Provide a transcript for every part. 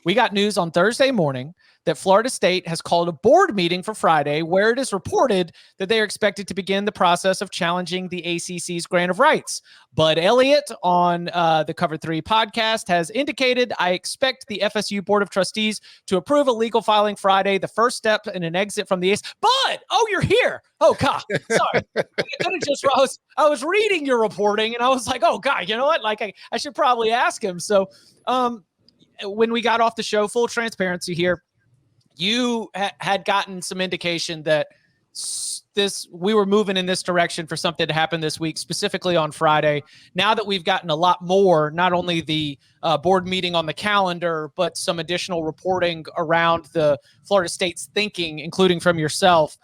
We got news on Thursday morning that Florida State has called a board meeting for Friday where it is reported that they are expected to begin the process of challenging the ACC's grant of rights. Bud Elliott on the Cover 3 podcast has indicated, I expect the FSU Board of Trustees to approve a legal filing Friday, the first step in an exit from the ACC. Bud, oh, you're here. Oh, God. Sorry. I was reading your reporting and I was like, oh, God, you know what? Like, I should probably ask him. So when we got off the show, full transparency here, you had gotten some indication that we were moving in this direction for something to happen this week, specifically on Friday. Now that we've gotten a lot more, not only the board meeting on the calendar, but some additional reporting around the Florida State's thinking, including from yourself,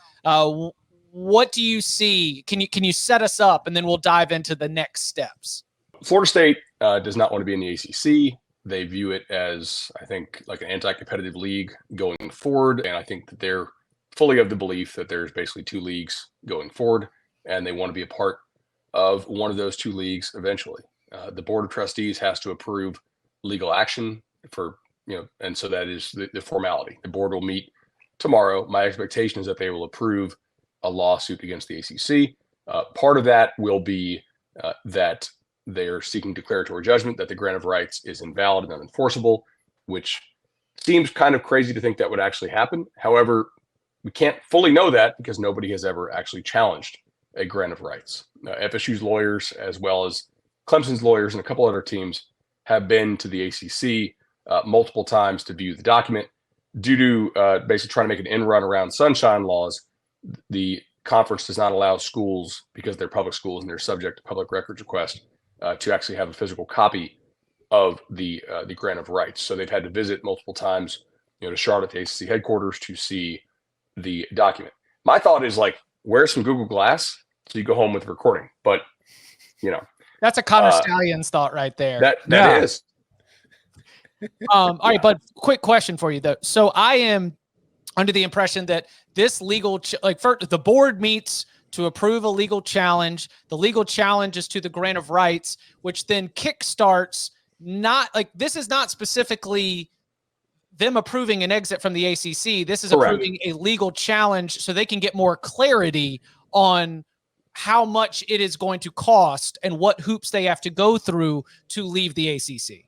what do you see? Can you set us up, and then we'll dive into the next steps? Florida State does not want to be in the ACC. They view it as, I think, like an anti-competitive league going forward. And I think that they're fully of the belief that there's basically two leagues going forward, and they want to be a part of one of those two leagues eventually. The Board of Trustees has to approve legal action for, and so that is the formality. The board will meet tomorrow. My expectation is that they will approve a lawsuit against the ACC. Part of that will be that they are seeking declaratory judgment that the grant of rights is invalid and unenforceable, which seems kind of crazy to think that would actually happen. However, we can't fully know that because nobody has ever actually challenged a grant of rights. FSU's lawyers, as well as Clemson's lawyers and a couple other teams, have been to the ACC multiple times to view the document. Due to basically trying to make an end run around sunshine laws, the conference does not allow schools, because they're public schools and they're subject to public records request, to actually have a physical copy of the grant of rights. So they've had to visit multiple times, to Charlotte, the ACC headquarters, to see the document. My thought is, like, wear some Google Glass so you go home with a recording. But, that's a Connor Stallions thought right there. That is. All right, but quick question for you though. So I am under the impression that this legal, the board meets to approve a legal challenge. The legal challenge is to the grant of rights, which then kickstarts this is not specifically them approving an exit from the ACC. This is Correct. Approving a legal challenge so they can get more clarity on how much it is going to cost and what hoops they have to go through to leave the ACC.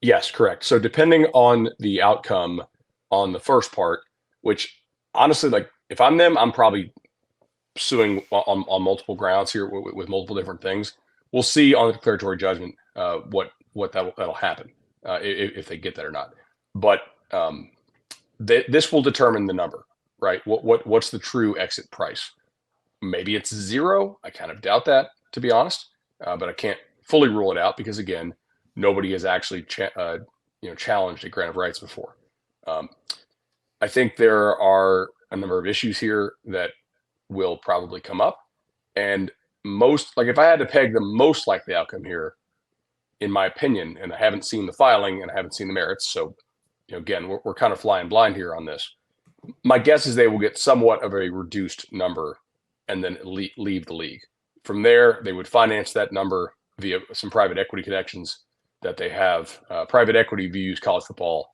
Yes, correct. So depending on the outcome on the first part, which honestly, like, if I'm them, I'm probably suing on multiple grounds here with multiple different things. We'll see on the declaratory judgment what that'll happen if they get that or not. But this will determine the number, right? What's the true exit price? Maybe it's zero. I kind of doubt that, to be honest, but I can't fully rule it out because, again, nobody has actually challenged a grant of rights before. I think there are a number of issues here that will probably come up, and if I had to peg the most likely outcome here, in my opinion, and I haven't seen the filing and I haven't seen the merits, so again, we're kind of flying blind here on this. My guess is they will get somewhat of a reduced number and then leave the league. From there, they would finance that number via some private equity connections that they have. Private equity views college football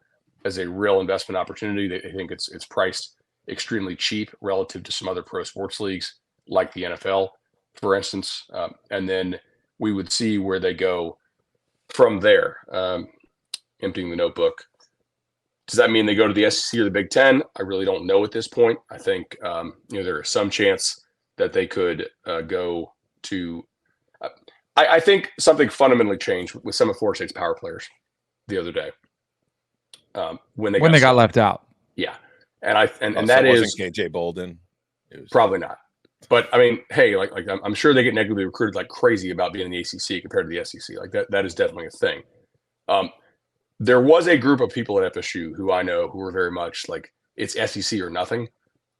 as a real investment opportunity. They think it's priced extremely cheap relative to some other pro sports leagues like the NFL, for instance. And then we would see where they go from there. Emptying the notebook. Does that mean they go to the SEC or the Big Ten? I really don't know at this point. I think there is some chance that they could go to. I think something fundamentally changed with some of Florida State's power players the other day when they got left out. Yeah, and that is KJ Bolden. Probably not. But I mean, hey, like I'm sure they get negatively recruited like crazy about being in the ACC compared to the SEC. Like that is definitely a thing. There was a group of people at FSU who I know who were very much like, it's SEC or nothing.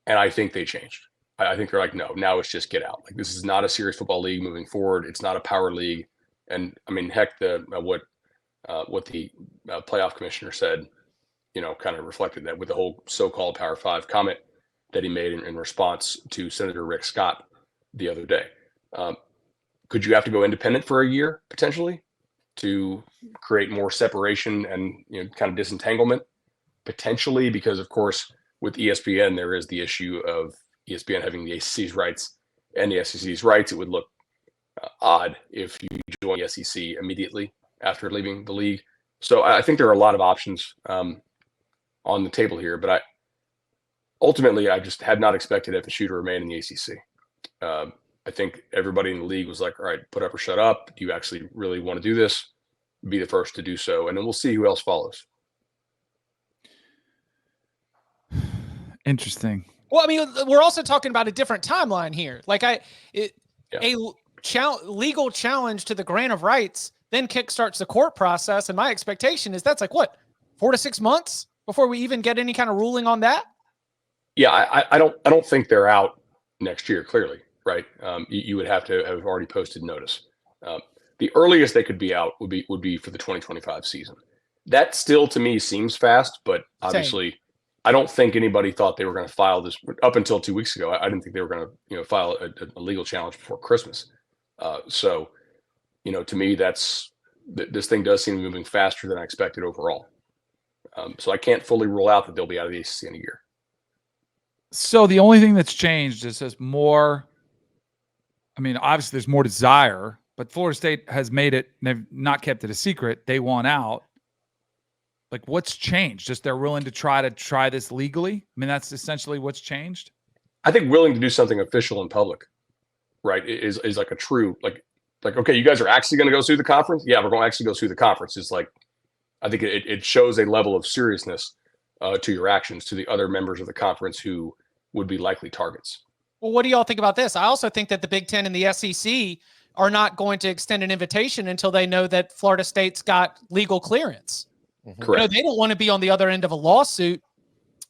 And I think they changed. I think they're like, no, now it's just get out. Like, this is not a serious football league moving forward. It's not a power league. And I mean, heck, what the playoff commissioner said, kind of reflected that with the whole so-called Power 5 comment that he made in response to Senator Rick Scott the other day. Could you have to go independent for a year potentially to create more separation and kind of disentanglement, potentially, because of course with ESPN there is the issue of ESPN having the ACC's rights and the SEC's rights. It would look odd if you join the SEC immediately after leaving the league. So I think there are a lot of options on the table here, but ultimately I just had not expected FSU to remain in the ACC. I think everybody in the league was like, all right, put up or shut up. Do you actually really want to do this? Be the first to do so. And then we'll see who else follows. Interesting. Well, I mean, we're also talking about a different timeline here. Like a legal challenge to the grant of rights then kickstarts the court process. And my expectation is that's like, what, 4 to 6 months before we even get any kind of ruling on that? Yeah, I don't think they're out next year, clearly, right? You would have to have already posted notice. The earliest they could be out would be for the 2025 season. That still, to me, seems fast, but obviously – I don't think anybody thought they were going to file this up until 2 weeks ago. I didn't think they were going to, file a legal challenge before Christmas. So, to me, this thing does seem to be moving faster than I expected overall. So I can't fully rule out that they'll be out of the ACC in a year. So the only thing that's changed is there's more. I mean, obviously there's more desire, but Florida State has made it. They've not kept it a secret. They want out. Like, what's changed? Just they're willing to try this legally? I mean, that's essentially what's changed? I think willing to do something official in public, right, is like a true, like, okay, you guys are actually going to go sue the conference? Yeah, we're going to actually go sue the conference. It's like, I think it shows a level of seriousness to your actions to the other members of the conference who would be likely targets. Well, what do y'all think about this? I also think that the Big Ten and the SEC are not going to extend an invitation until they know that Florida State's got legal clearance. Correct. They don't want to be on the other end of a lawsuit,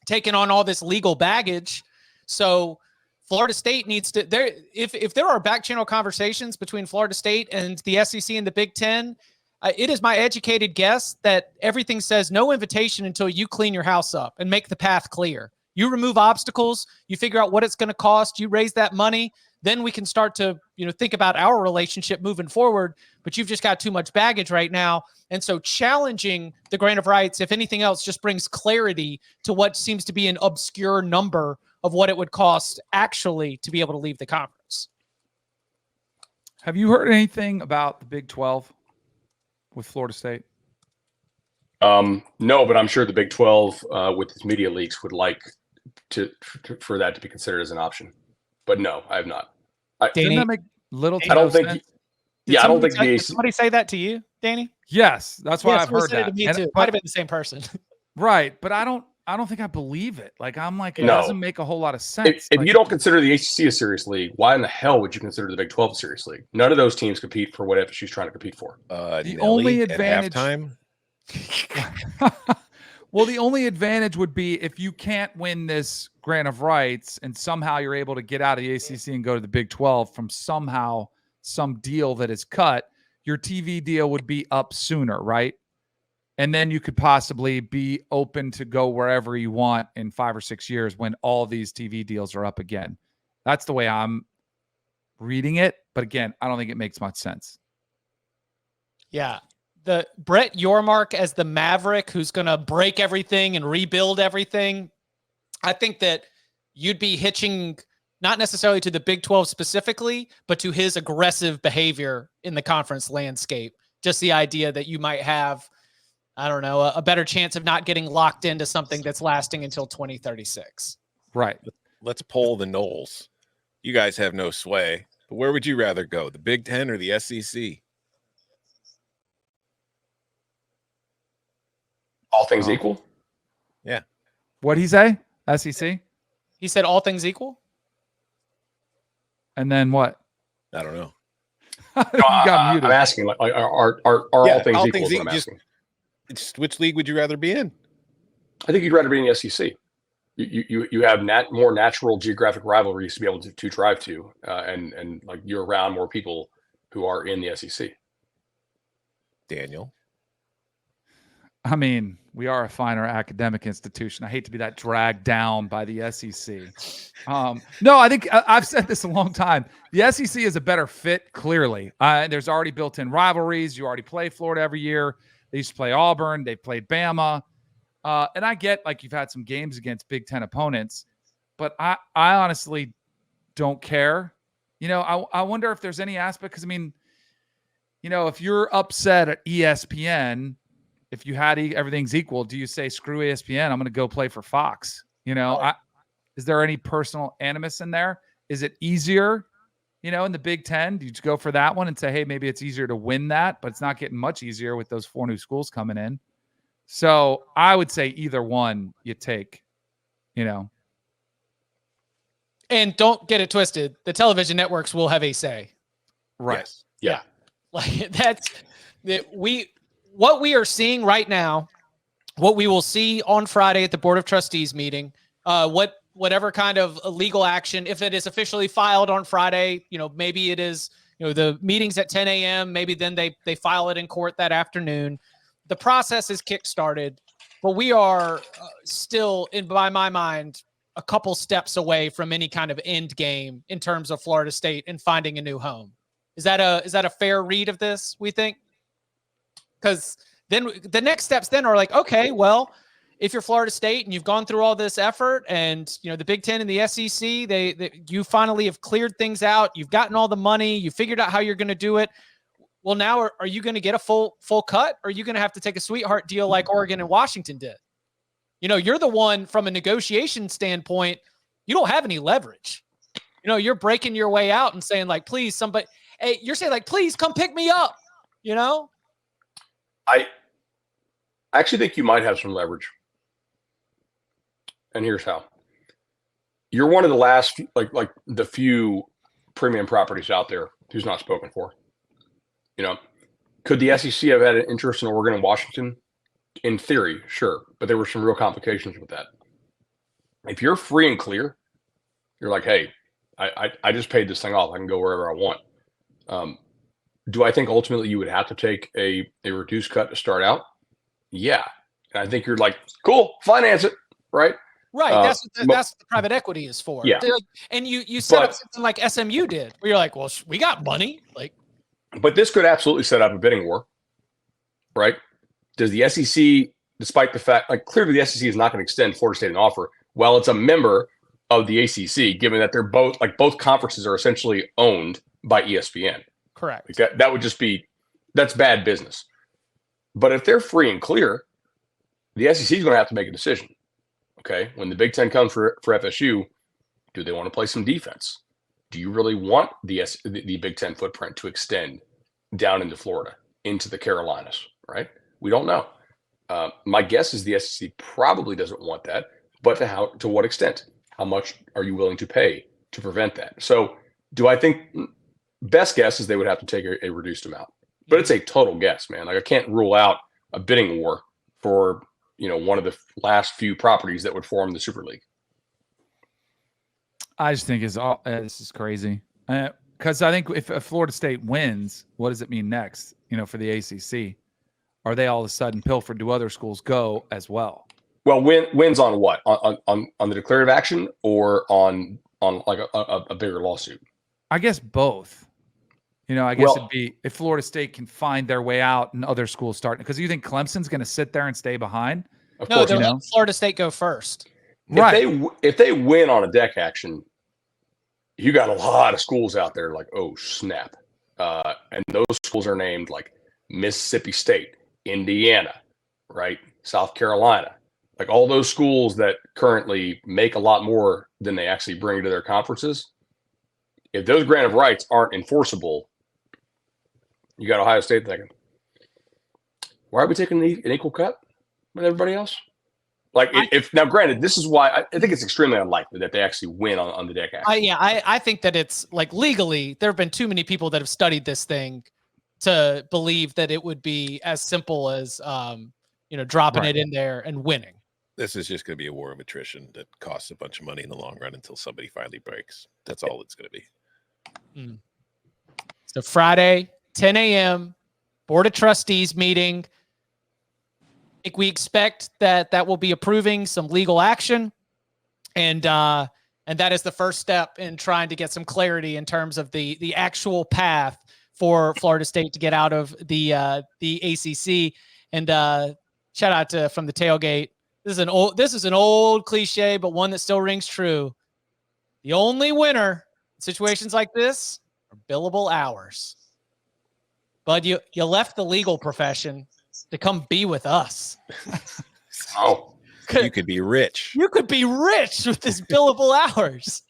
taking on all this legal baggage. So Florida State needs to if there are back channel conversations between Florida State and the SEC and the Big Ten, it is my educated guess that everything says no invitation until you clean your house up and make the path clear. You remove obstacles, you figure out what it's going to cost, you raise that money, then we can start to, think about our relationship moving forward. But you've just got too much baggage right now. And so challenging the grant of rights, if anything else, just brings clarity to what seems to be an obscure number of what it would cost actually to be able to leave the conference. Have you heard anything about the Big 12 with Florida State? No, but I'm sure the Big 12 with its media leaks would like for that to be considered as an option. But no, I have not. Doesn't that make little I don't think. sense? I don't think did somebody say that to you, Danny? Yes, that's why I've heard that. It to me too. Might have been the same person. Right, but I don't think I believe it. Like, I'm like, it No. doesn't make a whole lot of sense. If you don't consider the ACC a serious league, why in the hell would you consider the Big 12 a serious league? None of those teams compete for what FSU's trying to compete for. The only advantage. Well, the only advantage would be if you can't win this grant of rights and somehow you're able to get out of the ACC and go to the Big 12 from some deal that is cut, your TV deal would be up sooner, right? And then you could possibly be open to go wherever you want in 5 or 6 years when all these TV deals are up again. That's the way I'm reading it. But again, I don't think it makes much sense. Yeah. The Brett Yormark as the Maverick who's going to break everything and rebuild everything. I think that you'd be hitching not necessarily to the Big 12 specifically, but to his aggressive behavior in the conference landscape. Just the idea that you might have, I don't know, a better chance of not getting locked into something that's lasting until 2036. Right. Let's poll the Knowles. You guys have no sway. But where would you rather go, the Big Ten or the SEC? All things equal? Yeah. What'd he say? SEC? He said all things equal? And then what? I don't know. You got muted. I'm asking, like, are all things equal? Is what I'm asking. Which league would you rather be in? I think you'd rather be in the SEC. You have more natural geographic rivalries to be able to drive to, and like you're around more people who are in the SEC. Daniel. I mean, We are a finer academic institution. I hate to be that dragged down by the SEC. No, I think I've said this a long time. The SEC is a better fit, clearly. There's already built-in rivalries. You already play Florida every year. They used to play Auburn. They played Bama. And I get like you've had some games against Big Ten opponents, but I honestly don't care. I wonder if there's any aspect, because, I mean, if you're upset at ESPN, if you had everything's equal, do you say, screw ESPN, I'm going to go play for Fox? Is there any personal animus in there? Is it easier, in the Big Ten? Do you just go for that one and say, hey, maybe it's easier to win that, but it's not getting much easier with those 4 new schools coming in? So I would say either one you take, And don't get it twisted. The television networks will have a say. Right. Yes. Yeah. Like what we are seeing right now, what we will see on Friday at the Board of Trustees meeting, whatever kind of legal action, if it is officially filed on Friday, maybe it is, the meeting's at 10 a.m. Maybe then they file it in court that afternoon. The process is kickstarted, but we are still, by my mind, a couple steps away from any kind of end game in terms of Florida State and finding a new home. Is that a fair read of this, we think? Because then the next steps then are like, okay, well, if you're Florida State and you've gone through all this effort and, the Big Ten and the SEC, you finally have cleared things out. You've gotten all the money. You figured out how you're going to do it. Well, now are you going to get a full cut? Or are you going to have to take a sweetheart deal like Oregon and Washington did? You're the one from a negotiation standpoint. You don't have any leverage. You're breaking your way out and saying like, please, somebody, hey, you're saying like, please come pick me up. I actually think you might have some leverage. And here's how. You're one of the last, like the few premium properties out there who's not spoken for. Could the SEC have had an interest in Oregon and Washington? In theory, sure. But there were some real complications with that. If you're free and clear, you're like, hey, I just paid this thing off. I can go wherever I want. Do I think ultimately you would have to take a reduced cut to start out? Yeah. And I think you're like, cool, finance it, right? Right. That's what the private equity is for. Yeah. And you set up something like SMU did, where you're like, well, we got money. But this could absolutely set up a bidding war, right? Does the SEC, despite the fact, clearly the SEC is not going to extend Florida State an offer, while it's a member of the ACC, given that they're both conferences are essentially owned by ESPN. Correct. That would just be, that's bad business. But if they're free and clear, the SEC is going to have to make a decision. Okay, when the Big Ten comes for FSU, do they want to play some defense? Do you really want the Big Ten footprint to extend down into Florida, into the Carolinas, right? We don't know. My guess is the SEC probably doesn't want that, but to what extent? How much are you willing to pay to prevent that? So do I think best guess is they would have to take a reduced amount, but it's a total guess, man. I can't rule out a bidding war for, one of the last few properties that would form the Super League. I just think this is crazy. Because I think if Florida State wins, what does it mean next, for the ACC? Are they all of a sudden pilfered? Do other schools go as well? Well, wins on what? On the declarative action or on like a bigger lawsuit? I guess both. I guess it'd be if Florida State can find their way out and other schools start. Because you think Clemson's going to sit there and stay behind? Of No, course, they'll let Florida State go first. Right. If they win on a deck action, you got a lot of schools out there like, oh, snap. And those schools are named like Mississippi State, Indiana, right? South Carolina. Like all those schools that currently make a lot more than they actually bring to their conferences. If those grant of rights aren't enforceable, you got Ohio State thinking, why are we taking an equal cut with everybody else? Now, granted, this is why I think it's extremely unlikely that they actually win on the deck action. I think that it's like legally, there have been too many people that have studied this thing to believe that it would be as simple as, dropping it in there and winning. This is just going to be a war of attrition that costs a bunch of money in the long run until somebody finally breaks. That's all it's going to be. So Friday, 10 a.m., Board of Trustees meeting. think we expect that will be approving some legal action, and that is the first step in trying to get some clarity in terms of the actual path for Florida State to get out of the ACC. And shout out to From the Tailgate. This is an old cliche, but one that still rings true. The only winner in situations like this are billable hours. But you left the legal profession to come be with us. Oh, You could be rich. You could be rich with this billable hours.